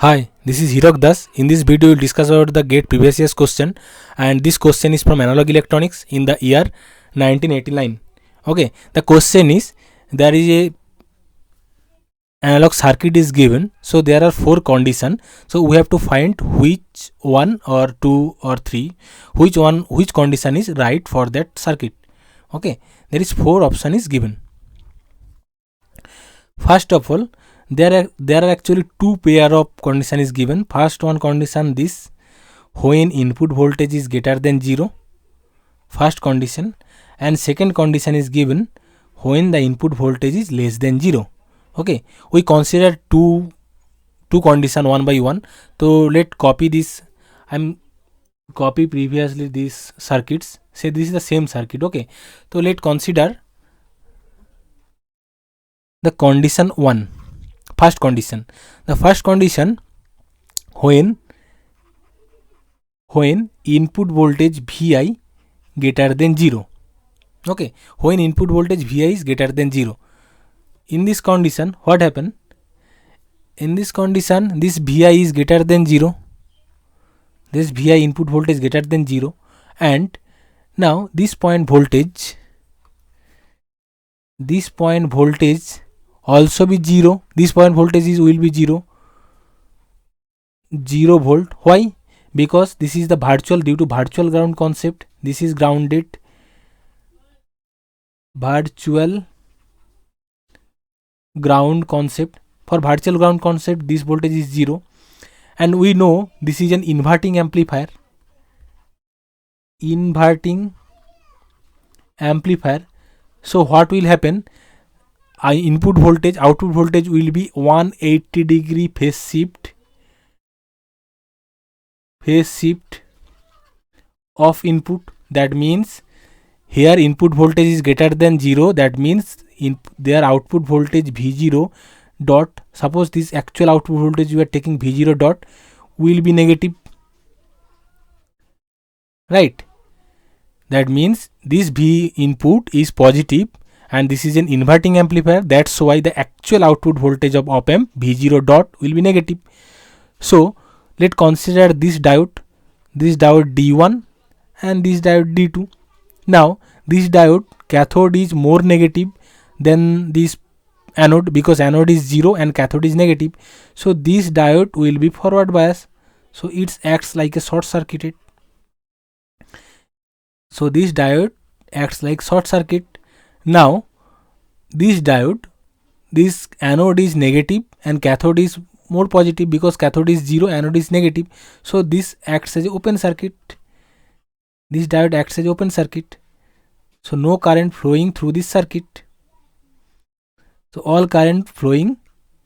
Hi, this is Hirak Das. In this video, we will discuss about the GATE previous year's question, and this question is from Analog Electronics in the year 1989. Okay, the question is there is a analog circuit is given, so there are four conditions. So we have to find which one or two or three, which condition is right for that circuit. Okay, there is four option is given. First of all, there are actually two pair of condition is given. First one condition, this when input voltage is greater than 0, first condition, and second condition is given when the input voltage is less than 0. Okay, we consider two condition one by one. So let copy this. I'm copy previously these circuits. Say this is the same circuit. Okay, so let consider the condition 1. First condition, the first condition, when input voltage Vi greater than 0. Okay, when input voltage Vi is greater than 0, in this condition what happen? In this condition, this Vi is greater than 0, this Vi input voltage greater than 0, and now this point voltage also be 0. This point voltage will be 0 volt. Why? Because this is the virtual, due to virtual ground concept. This is grounded, virtual ground concept. For virtual ground concept, this voltage is 0, and we know this is an inverting amplifier. So what will happen? Input voltage, output voltage will be 180 degree phase shift of input. That means here input voltage is greater than 0. That means their output voltage V0 dot, suppose this actual output voltage you are taking V0 dot, will be negative, right? That means this V input is positive, and this is an inverting amplifier. That's why the actual output voltage of op-amp V0 dot will be negative. So let's consider this diode D1 and this diode D2. Now this diode cathode is more negative than this anode, because anode is 0 and cathode is negative. So this diode will be forward bias, so it acts like a short circuited. So this diode acts like short circuit. Now this diode, this anode is negative and cathode is more positive, because cathode is 0, anode is negative. So this acts as an open circuit. This diode acts as open circuit. So no current flowing through this circuit. So all current flowing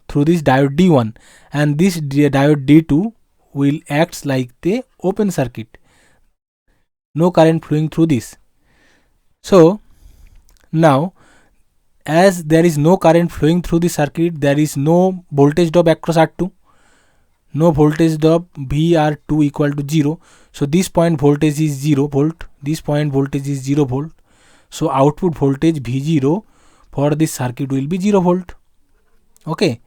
through this diode D1, and this diode D2 will act like the open circuit. No current flowing through this. So now, as there is no current flowing through the circuit, there is no voltage drop across R2. No voltage drop, VR2 equal to 0. So this point voltage is 0 volt. This point voltage is 0 volt. So output voltage V0 for this circuit will be 0 volt. Okay,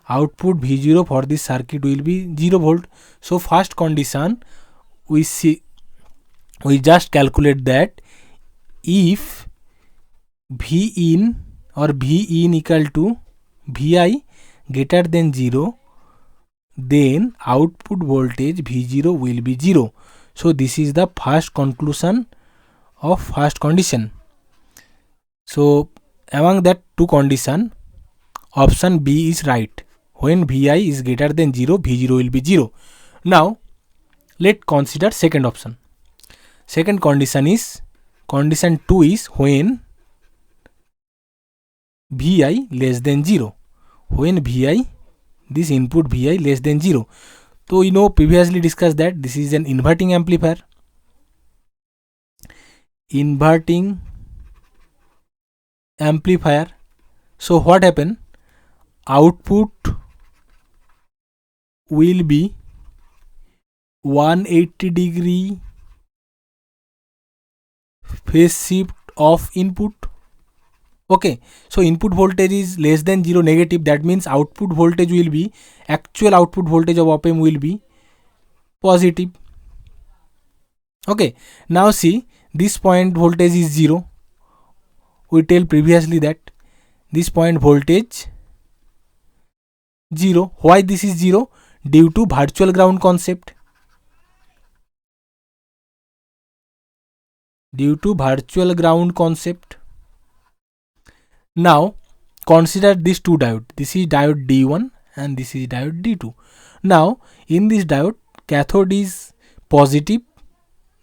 output V0 for this circuit will be 0 volt. So first condition, we just calculate that if V in equal to Vi greater than 0, then output voltage V0 will be 0. So this is the first conclusion of first condition. So among that two condition, option B is right. When Vi is greater than 0, V0 will be 0. Now let's consider second option. Second condition is, condition 2 is when Vi less than 0. When Vi, this input Vi less than 0. So we know previously discussed that this is an inverting amplifier. So what happen? Output will be 180 degree phase shift of input. Okay, so input voltage is less than 0 negative, that means output voltage will be, actual output voltage of op-amp will be positive. Okay, now see, this point voltage is 0. We tell previously that this point voltage 0. Why this is 0? Due to virtual ground concept. Due to virtual ground concept. Now consider these two diodes. This is diode D1 and this is diode D2. Now in this diode, cathode is positive,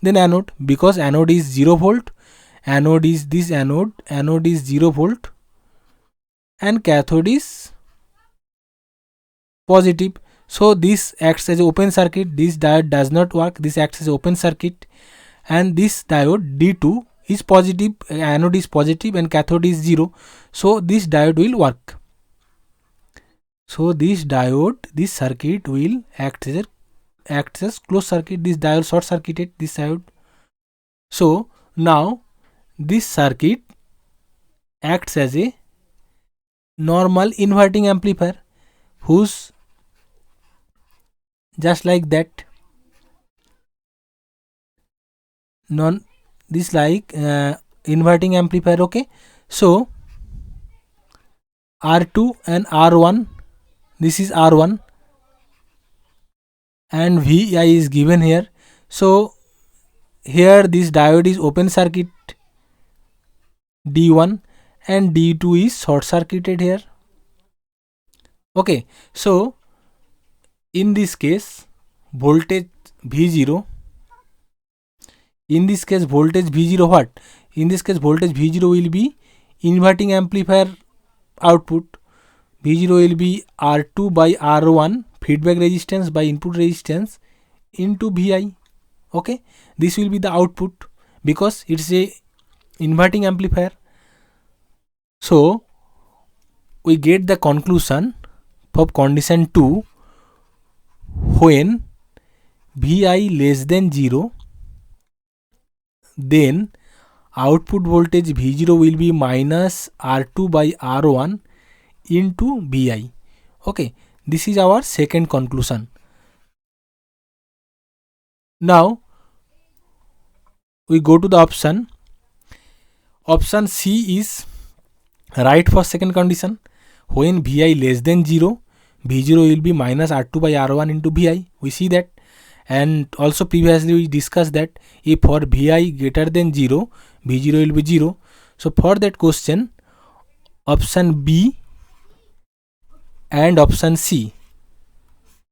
then anode, because anode is 0 volt, anode is this anode is 0 volt, and cathode is positive. So this acts as open circuit. This diode does not work. This acts as open circuit, and this diode D2 is positive, anode is positive and cathode is 0. So this diode will work. So this diode, this circuit will act as closed circuit. This diode short circuited this diode. So now this circuit acts as a normal inverting amplifier, whose just like that, this like inverting amplifier. Okay, so R2 and R1, this is R1 and Vi is given here. So here this diode is open circuit D1 and D2 is short circuited here. Okay, so in this case voltage V0, in this case voltage V0 what? In this case voltage V0 will be inverting amplifier output. V0 will be R2 by R1 feedback resistance by input resistance into Vi. Okay, this will be the output because it's a inverting amplifier. So we get the conclusion of condition 2, when Vi less than 0, then output voltage V0 will be minus R2 by R1 into Vi. Okay, this is our second conclusion. Now we go to the option. Option C is right for second condition. When Vi less than 0, V0 will be minus R2 by R1 into Vi. We see that. And also previously we discussed that if for Vi greater than 0, V0 will be 0. So for that question, option B and option C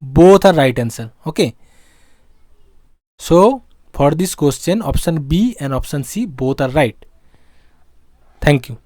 both are right answer. Okay, so for this question option B and option C both are right. Thank you.